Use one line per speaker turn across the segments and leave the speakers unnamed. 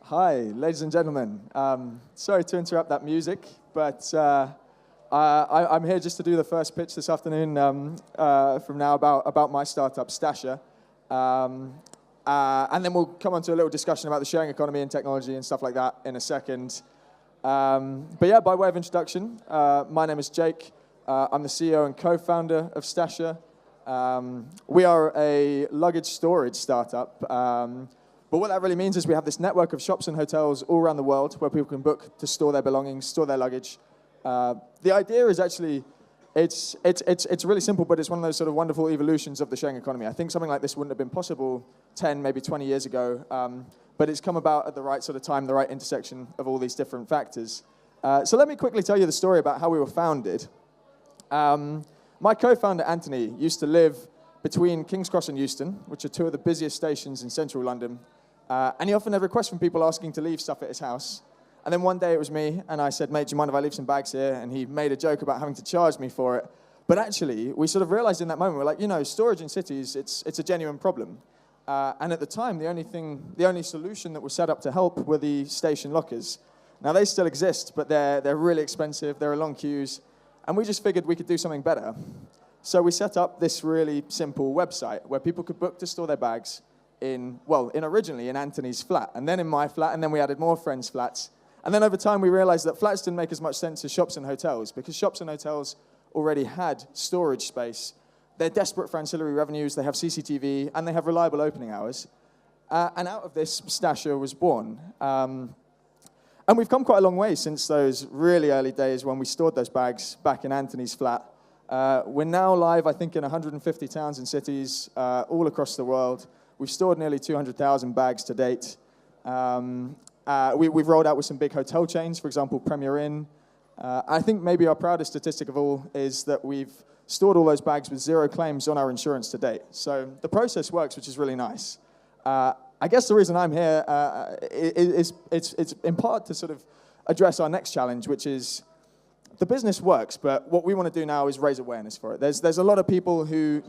Hi, ladies and gentlemen. Sorry to interrupt that music, but I'm here just to do the first pitch this afternoon from now about my startup, Stasher. And then we'll come on to a little discussion about the sharing economy and technology and stuff like that in a second. But yeah, by way of introduction, my name is Jake. I'm the CEO and co-founder of Stasher. We are a luggage storage startup. But what that really means is we have this network of shops and hotels all around the world where people can book to store their belongings, store their luggage. The idea is actually, it's really simple, but it's one of those sort of wonderful evolutions of the sharing economy. I think something like this wouldn't have been possible 10, maybe 20 years ago, but it's come about at the right sort of time, the right intersection of all these different factors. So let me quickly tell you the story about how we were founded. My co-founder, Anthony, used to live between King's Cross and Euston, which are two of the busiest stations in central London. And he often had requests from people asking to leave stuff at his house. And then one day it was me, and I said, mate, do you mind if I leave some bags here? And he made a joke about having to charge me for it. But actually, we sort of realized in that moment, we're like, storage in cities, it's a genuine problem. And at the time, the only solution that was set up to help were the station lockers. Now, they still exist, but they're really expensive, there are long queues, and we just figured we could do something better. So we set up this really simple website where people could book to store their bags originally in Anthony's flat, and then in my flat, and then we added more friends' flats. And then over time, we realized that flats didn't make as much sense as shops and hotels, because shops and hotels already had storage space. They're desperate for ancillary revenues, they have CCTV, and they have reliable opening hours. And out of this, Stasher was born. And we've come quite a long way since those really early days when we stored those bags back in Anthony's flat. We're now live, I think, in 150 towns and cities all across the world. We've stored nearly 200,000 bags to date. We've rolled out with some big hotel chains, for example, Premier Inn. I think maybe our proudest statistic of all is that we've stored all those bags with 0 claims on our insurance to date. So the process works, which is really nice. I guess the reason I'm here is it's in part to sort of address our next challenge, which is the business works, but what we want to do now is raise awareness for it. There's a lot of people who,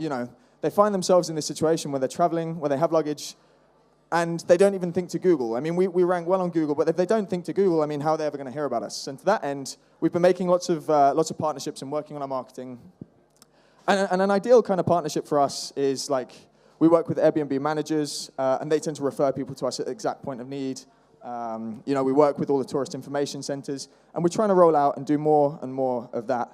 they find themselves in this situation where they're traveling, where they have luggage, and they don't even think to Google. I mean, we rank well on Google, but if they don't think to Google, I mean, how are they ever going to hear about us? And to that end, we've been making lots of partnerships and working on our marketing. And an ideal kind of partnership for us is like, we work with Airbnb managers, and they tend to refer people to us at the exact point of need. We work with all the tourist information centers, and we're trying to roll out and do more and more of that.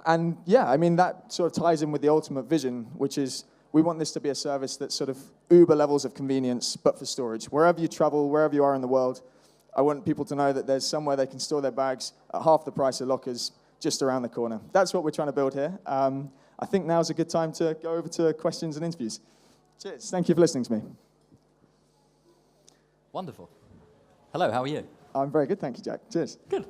And yeah, I mean, that sort of ties in with the ultimate vision, which is we want this to be a service that's sort of Uber levels of convenience, but for storage. Wherever you travel, wherever you are in the world, I want people to know that there's somewhere they can store their bags at half the price of lockers just around the corner. That's what we're trying to build here. I think now's a good time to go over to questions and interviews. Cheers. Thank you for listening to me.
Wonderful. Hello, how are you?
I'm very good, thank you, Jack. Cheers.
Good.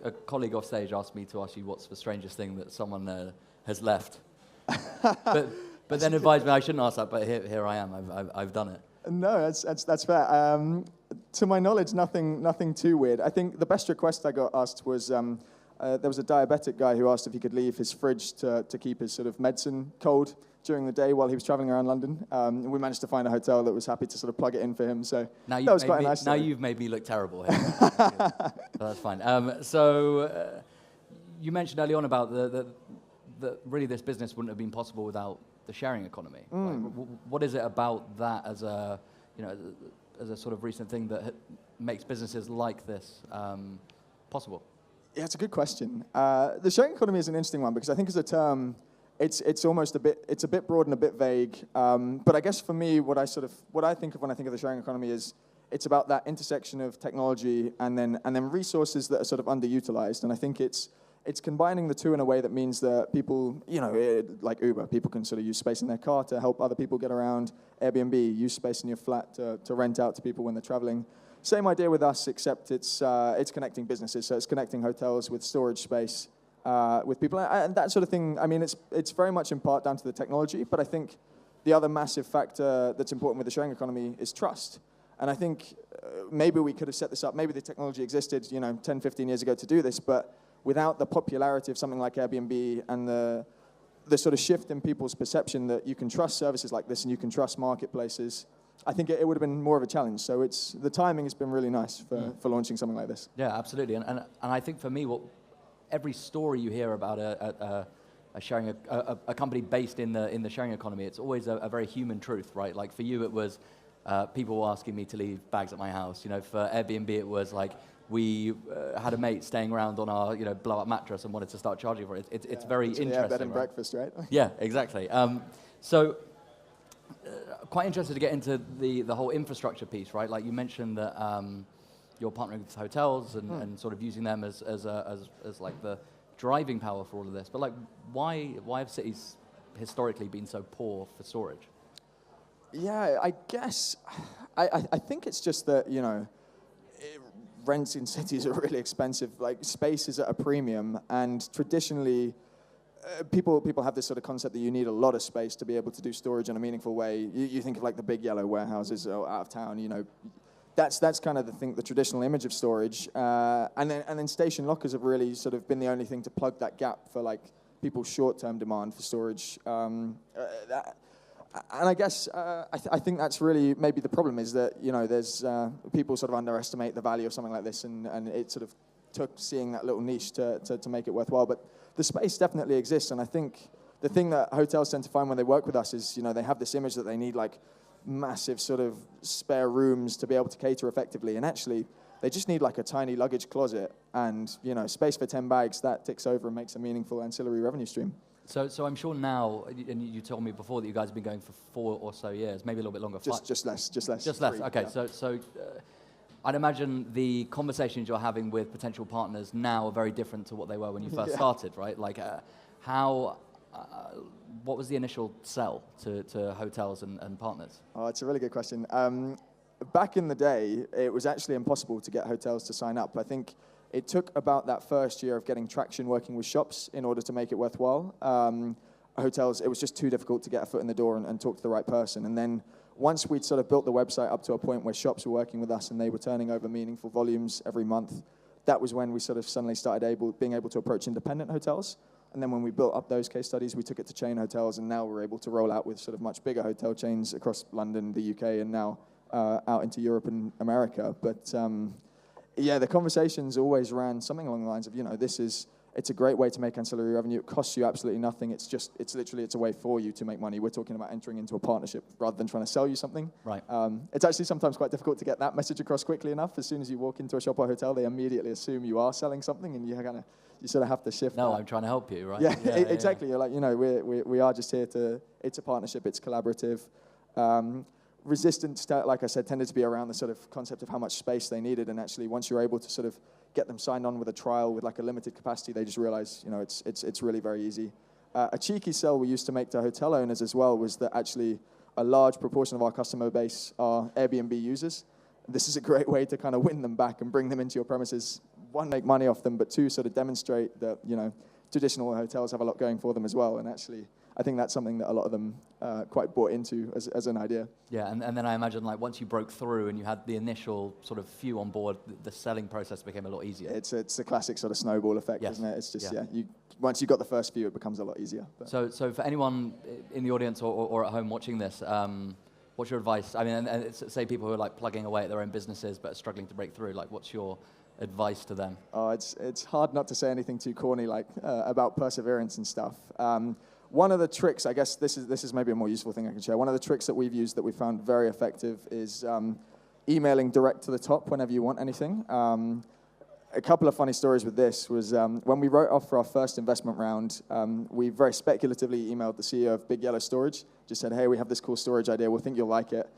A colleague off stage asked me to ask you what's the strangest thing that someone has left. but then advised me I shouldn't ask that, but here I am. I've done it.
No, that's fair. To my knowledge, nothing too weird. I think the best request I got asked was, there was a diabetic guy who asked if he could leave his fridge to keep his sort of medicine cold during the day while he was traveling around London. And we managed to find a hotel that was happy to sort of plug it in for him. So that was quite a nice
Now you've made me look terrible here. That's fine. You mentioned early on about that really this business wouldn't have been possible without the sharing economy. Like, what is it about that as a sort of recent thing that makes businesses like this possible?
Yeah, it's a good question. The sharing economy is an interesting one because I think as a term, it's almost a bit broad and a bit vague. But I guess for me, what I think of when I think of the sharing economy is it's about that intersection of technology and then resources that are sort of underutilized. And I think it's combining the two in a way that means that people, like Uber, people can sort of use space in their car to help other people get around. Airbnb, use space in your flat to rent out to people when they're traveling. Same idea with us, except it's connecting businesses. So it's connecting hotels with storage space with people. And that sort of thing, I mean, it's very much in part down to the technology, but I think the other massive factor that's important with the sharing economy is trust. And I think maybe we could have set this up, maybe the technology existed, 10, 15 years ago to do this, but without the popularity of something like Airbnb and the sort of shift in people's perception that you can trust services like this and you can trust marketplaces, I think it would have been more of a challenge. So the timing has been really nice for launching something like this.
Yeah, absolutely. And I think for me, every story you hear about a sharing a company based in the sharing economy, it's always a very human truth, right? Like for you, it was people were asking me to leave bags at my house. You know, for Airbnb, it was like we had a mate staying around on our blow up mattress and wanted to start charging for it. It's very interesting.
Yeah, bed and breakfast, right?
Yeah, exactly. So quite interested to get into the whole infrastructure piece, right? Like you mentioned that you're partnering with hotels and sort of using them as like the driving power for all of this. But like, why have cities historically been so poor for storage?
Yeah, I guess I think it's just that rents in cities are really expensive. Like space is at a premium, and traditionally. People have this sort of concept that you need a lot of space to be able to do storage in a meaningful way. You think of like the big yellow warehouses out of town, that's kind of the traditional image of storage. And then station lockers have really sort of been the only thing to plug that gap for like people's short-term demand for storage. And I guess I think that's really maybe the problem is that there's people sort of underestimate the value of something like this, and it sort of took seeing that little niche to make it worthwhile. But the space definitely exists, and I think the thing that hotels tend to find when they work with us is, they have this image that they need like massive sort of spare rooms to be able to cater effectively, and actually they just need like a tiny luggage closet and, space for 10 bags that ticks over and makes a meaningful ancillary revenue stream.
So I'm sure now, and you told me before that you guys have been going for 4 or so years, maybe a little bit longer.
Just less. Just less.
3, okay,
yeah.
So I'd imagine the conversations you're having with potential partners now are very different to what they were when you first started, right? Like, what was the initial sell to hotels and partners?
Oh, it's a really good question. Back in the day, it was actually impossible to get hotels to sign up. I think it took about that first year of getting traction working with shops in order to make it worthwhile. Hotels, it was just too difficult to get a foot in the door and talk to the right person. And then once we'd sort of built the website up to a point where shops were working with us and they were turning over meaningful volumes every month, that was when we sort of suddenly started being able to approach independent hotels. And then when we built up those case studies, we took it to chain hotels, and now we're able to roll out with sort of much bigger hotel chains across London, the UK, and now out into Europe and America. But the conversations always ran something along the lines of, it's a great way to make ancillary revenue. It costs you absolutely nothing. It's literally a way for you to make money. We're talking about entering into a partnership rather than trying to sell you something.
Right.
It's actually sometimes quite difficult to get that message across quickly enough. As soon as you walk into a shop or hotel, they immediately assume you are selling something, and you sort of have to shift.
No,
that.
I'm trying to help you, right?
Yeah, exactly. Yeah. You're like, we are just here it's a partnership. It's collaborative. Resistance, like I said, tended to be around the sort of concept of how much space they needed, and actually once you're able to sort of get them signed on with a trial with like a limited capacity, they just realize, it's really very easy. A cheeky sell we used to make to hotel owners as well was that actually a large proportion of our customer base are Airbnb users. This is a great way to kind of win them back and bring them into your premises. 1, make money off them, but 2, sort of demonstrate that, traditional hotels have a lot going for them as well. And actually, I think that's something that a lot of them quite bought into as an idea.
Yeah, and then I imagine like once you broke through and you had the initial sort of few on board, the selling process became a lot easier.
It's a classic sort of snowball effect, isn't it? It's just, once you got the first few, it becomes a lot easier. But.
So for anyone in the audience or at home watching this, what's your advice? I mean, and say people who are like plugging away at their own businesses but are struggling to break through, like what's your advice to them?
Oh, it's hard not to say anything too corny like about perseverance and stuff. One of the tricks, I guess this is maybe a more useful thing I can share. One of the tricks that we've used that we found very effective is emailing direct to the top whenever you want anything. A couple of funny stories with this was when we wrote off for our first investment round, we very speculatively emailed the CEO of Big Yellow Storage, just said, hey, we have this cool storage idea, we think you'll like it.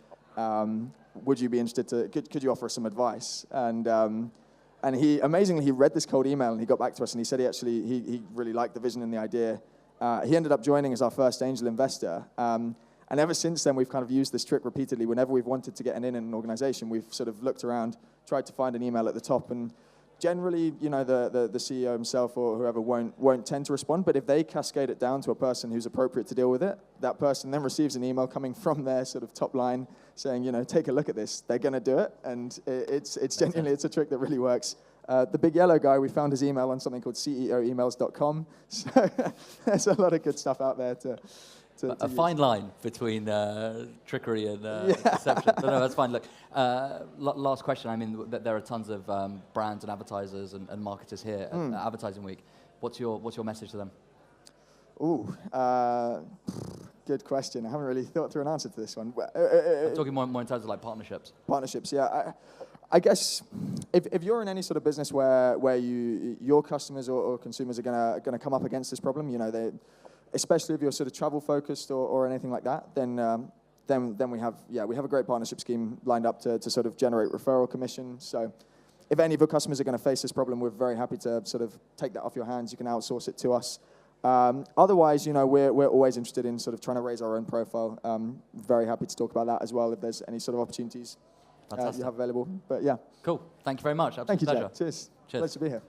Would you be interested could you offer us some advice? And he, amazingly, he read this cold email and he got back to us and he said he really liked the vision and the idea. He ended up joining as our first angel investor. And ever since then, we've kind of used this trick repeatedly. Whenever we've wanted to get in an organization, we've sort of looked around, tried to find an email at the top, and generally, the CEO himself or whoever won't tend to respond. But if they cascade it down to a person who's appropriate to deal with it, that person then receives an email coming from their sort of top line saying, take a look at this. They're going to do it, and it's genuinely a trick that really works. The Big Yellow guy, we found his email on something called ceoemails.com. So there's a lot of good stuff out there to
a fine line between trickery and deception. No, that's fine. Look, last question. I mean, there are tons of brands and advertisers and marketers here at Advertising Week. What's your message to them?
Ooh, good question. I haven't really thought through an answer to this one.
I'm talking more in terms of like partnerships.
Partnerships, yeah. I guess if you're in any sort of business where your customers or consumers are gonna come up against this problem, you know, especially if you're sort of travel focused or anything like that, then we have a great partnership scheme lined up to sort of generate referral commission. So if any of your customers are going to face this problem, we're very happy to sort of take that off your hands. You can outsource it to us. Otherwise, you know, we're always interested in sort of trying to raise our own profile. Very happy to talk about that as well if there's any sort of opportunities you have available. But yeah.
Cool. Thank you very much. Absolute pleasure.
Thank you, Jack. Cheers. Pleasure to be here.